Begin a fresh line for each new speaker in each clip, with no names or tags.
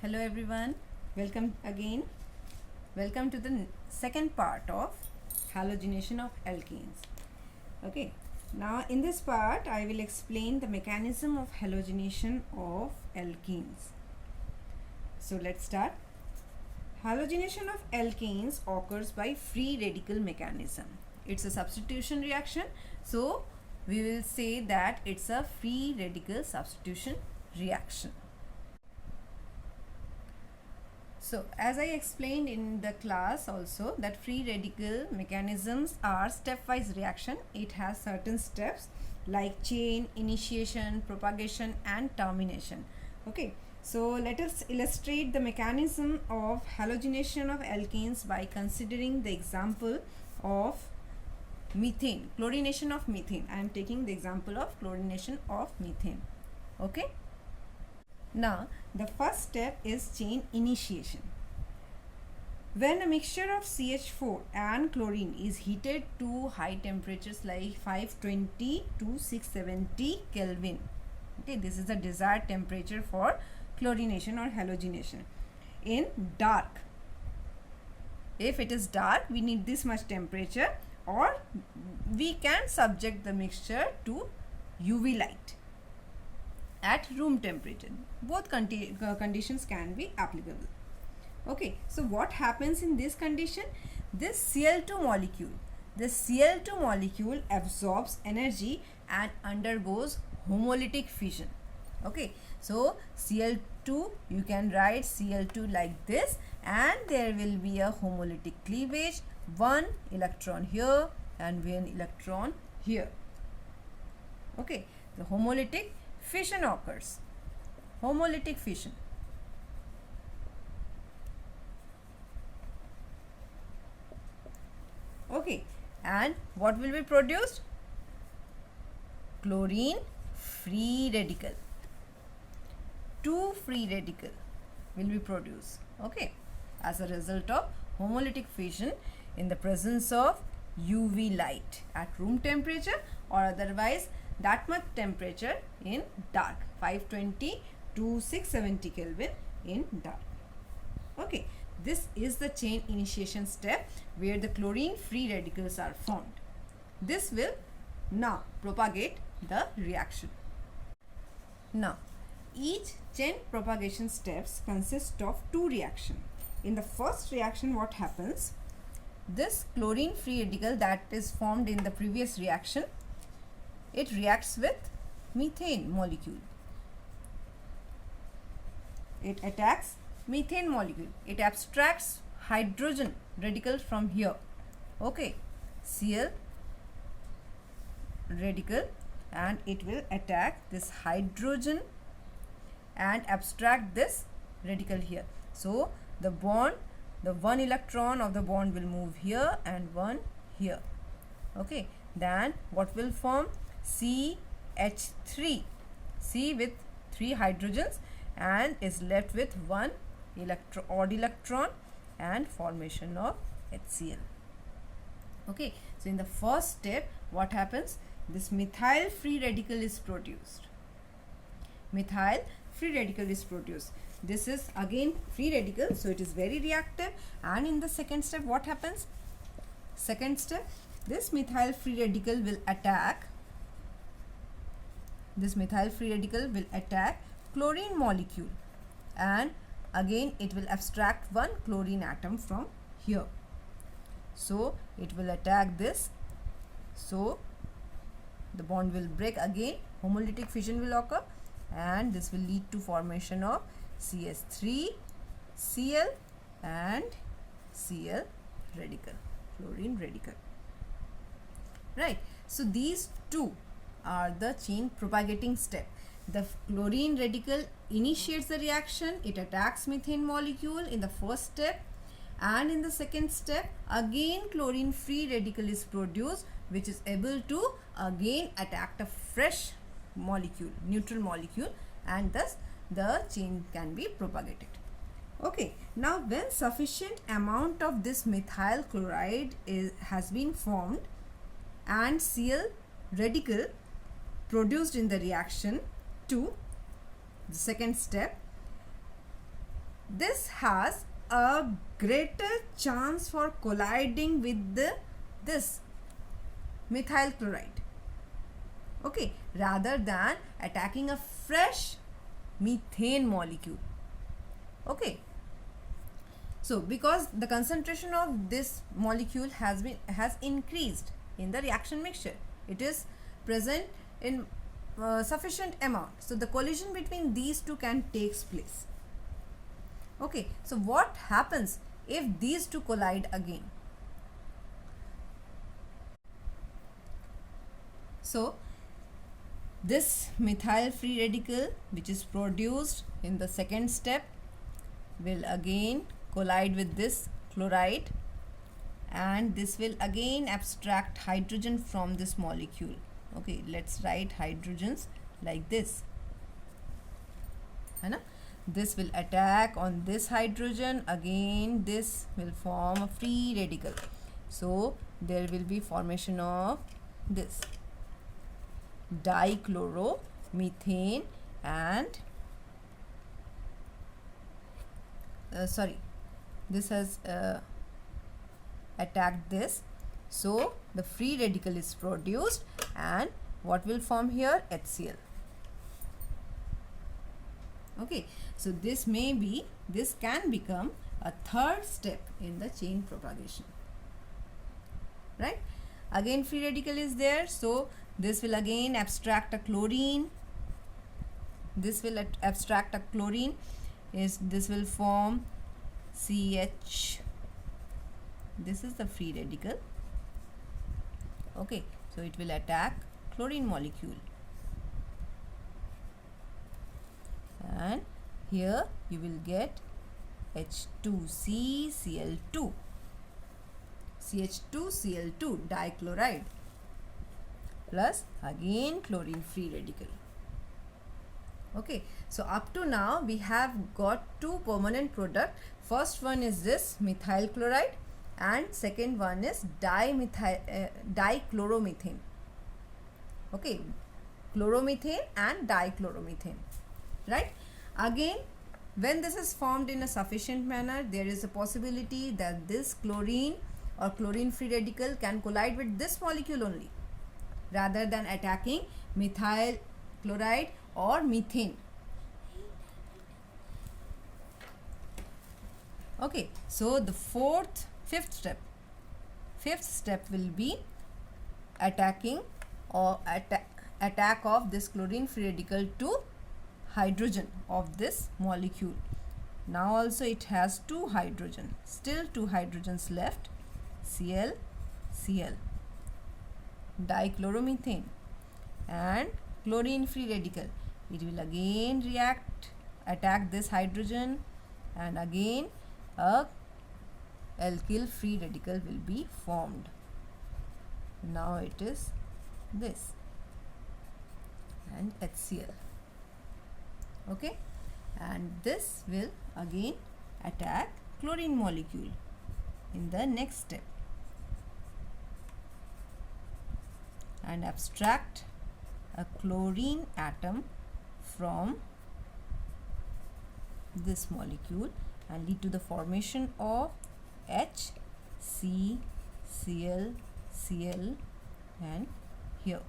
Hello everyone, welcome again. Welcome to the second part of halogenation of alkenes. Okay, now in this part I will explain the mechanism of halogenation of alkenes. So let's start. Halogenation of alkenes occurs by free radical mechanism. It's a substitution reaction, so we will say that it's a free radical substitution reaction. So as I explained in the class also, that free radical mechanisms are stepwise reaction. It has certain steps like chain, initiation, propagation and termination. Okay, so let us illustrate the mechanism of halogenation of alkenes by considering the example of methane, chlorination of methane. I am taking the example of chlorination of methane. Okay. Now, the first step is chain initiation. When a mixture of CH4 and chlorine is heated to high temperatures like 520 to 670 Kelvin, okay, this is the desired temperature for chlorination or halogenation. In dark, if it is dark, we need this much temperature, or we can subject the mixture to UV light at room temperature. Both conditions can be applicable. Okay, so what happens in this condition? This Cl2 molecule absorbs energy and undergoes homolytic fission. Okay, so Cl2, you can write Cl2 like this, and there will be a homolytic cleavage, one electron here and one electron here. Okay, the homolytic fission occurs. Homolytic fission. Okay, and what will be produced? Chlorine free radical. Two free radical will be produced. Okay, as a result of homolytic fission in the presence of UV light at room temperature, or otherwise that much temperature in dark, 520 to 670 Kelvin in dark. Okay, this is the chain initiation step where the chlorine free radicals are formed. This will now propagate the reaction. Now, each chain propagation steps consist of two reactions. In the first reaction, what happens? This chlorine free radical that is formed in the previous reaction, it reacts with methane molecule. It attacks methane molecule. It abstracts hydrogen radicals from here. Okay, Cl radical, and it will attack this hydrogen and abstract this radical here. So the bond, the one electron of the bond will move here and one here. Okay, then what will form? CH3, C with 3 hydrogens, and is left with one odd electron and formation of HCl. Okay, so in the first step, what happens? This methyl free radical is produced. Methyl free radical is produced. This is again free radical, so it is very reactive. And in the second step, what happens? Second step, this methyl free radical will attack. This methyl free radical will attack chlorine molecule, and again it will abstract one chlorine atom from here. So it will attack this. So the bond will break again, homolytic fission will occur, and this will lead to formation of CH3, Cl and Cl radical, chlorine radical. Right. So these two are the chain propagating step. The chlorine radical initiates the reaction. It attacks methane molecule in the first step, and in the second step again chlorine free radical is produced, which is able to again attack a fresh molecule, neutral molecule, and thus the chain can be propagated. Okay, now when sufficient amount of this methyl chloride has been formed and Cl radical produced in the reaction to the second step, this has a greater chance for colliding with this methyl chloride, okay, rather than attacking a fresh methane molecule, okay. So because the concentration of this molecule has increased in the reaction mixture, it is present in sufficient amount, so the collision between these two can takes place, okay. So what happens if these two collide again? So this methyl free radical which is produced in the second step will again collide with this chloride, and this will again abstract hydrogen from this molecule, okay. Let's write hydrogens like this, है ना. This will attack on this hydrogen, again this will form a free radical, so there will be formation of this dichloromethane and this has attacked this, so the free radical is produced, and what will form here? HCl, okay. So this can become a third step in the chain propagation, right? Again free radical is there, so this will again abstract a chlorine, this will abstract a chlorine, this will form CH, this is the free radical, okay. So it will attack chlorine molecule, and here you will get H2CCl2, CH2Cl2 dichloride plus again chlorine free radical, okay. So up to now we have got two permanent product. First one is this methyl chloride, and second one is dichloromethane, okay, chloromethane and dichloromethane, right? Again, when this is formed in a sufficient manner, there is a possibility that this chlorine or chlorine free radical can collide with this molecule only, rather than attacking methyl chloride or methane, okay. So the fifth step will be attacking or attack of this chlorine free radical to hydrogen of this molecule. Now also it has two hydrogen, still two hydrogens left, Cl, Cl, dichloromethane and chlorine free radical. It will again attack this hydrogen, and again a alkyl free radical will be formed. Now it is this and HCl, okay, and this will again attack chlorine molecule in the next step and abstract a chlorine atom from this molecule and lead to the formation of HCl, Cl and here,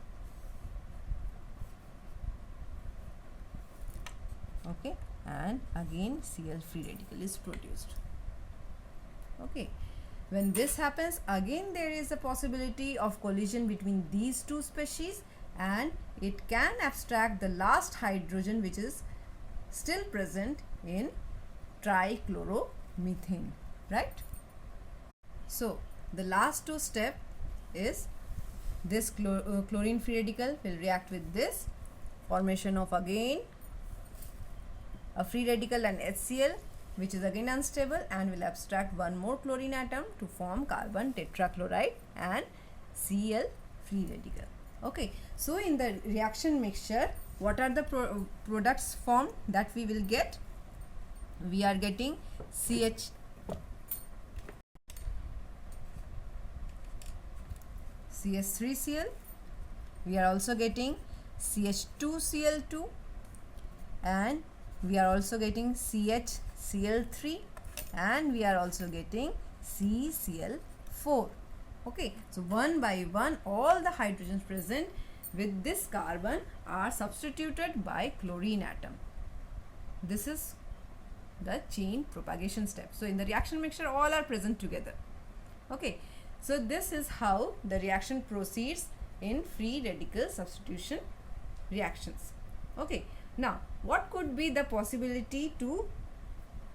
okay, and again Cl free radical is produced, okay. When this happens, again there is a possibility of collision between these two species, and it can abstract the last hydrogen which is still present in trichloromethane, right? So the last two step is this chlorine free radical will react with this, formation of again a free radical and HCl, which is again unstable, and will abstract one more chlorine atom to form carbon tetrachloride and Cl free radical, okay. So in the reaction mixture, what are the products formed that we will get? We are getting CH3Cl, we are also getting CH2Cl2 and we are also getting CHCl3 and we are also getting CCl4. Okay, so one by one all the hydrogens present with this carbon are substituted by chlorine atom. This is the chain propagation step. So in the reaction mixture all are present together. Okay, so this is how the reaction proceeds in free radical substitution reactions. Okay, now what could be the possibility to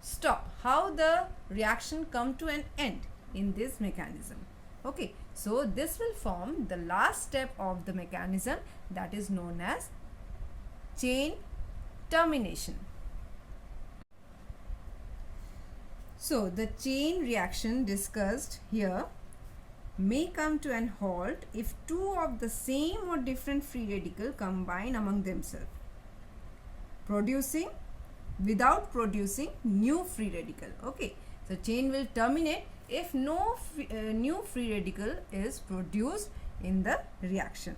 stop, how the reaction come to an end in this mechanism? Okay, so this will form the last step of the mechanism, that is known as chain termination. So the chain reaction discussed here may come to an halt if two of the same or different free radical combine among themselves, without producing new free radical. Okay, so chain will terminate if no new free radical is produced in the reaction.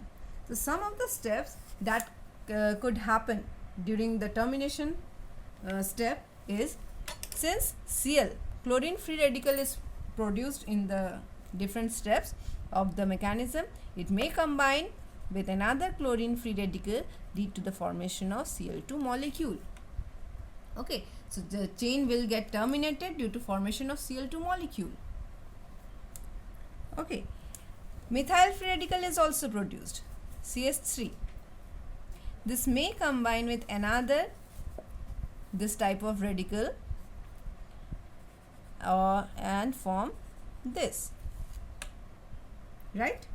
So some of the steps that could happen during the termination step is, since Cl, chlorine free radical, is produced in the different steps of the mechanism, it may combine with another chlorine free radical, lead to the formation of Cl2 molecule. Okay, so the chain will get terminated due to formation of Cl2 molecule. Okay, methyl free radical is also produced, CH3. This may combine with another this type of radical and form this, right?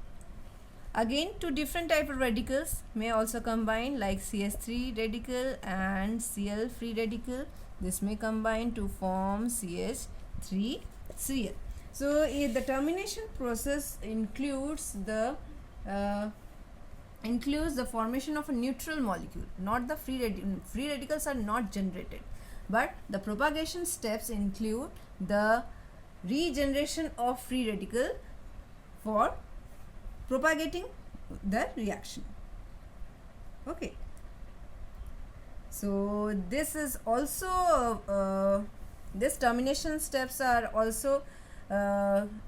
Again, two different type of radicals may also combine, like CH3 radical and Cl free radical. This may combine to form CH3Cl. So the termination process includes the formation of a neutral molecule, not the free radical. Free radicals are not generated, but the propagation steps include the regeneration of free radical for propagating the reaction. Okay, so this is also this termination steps are also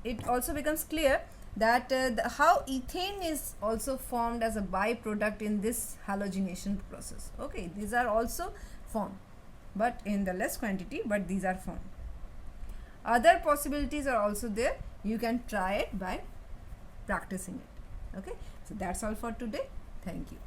it also becomes clear that how ethane is also formed as a byproduct in this halogenation process. Okay, these are also formed, but in the less quantity, but these are formed. Other possibilities are also there. You can try it by practicing it. Okay, so that's all for today. Thank you.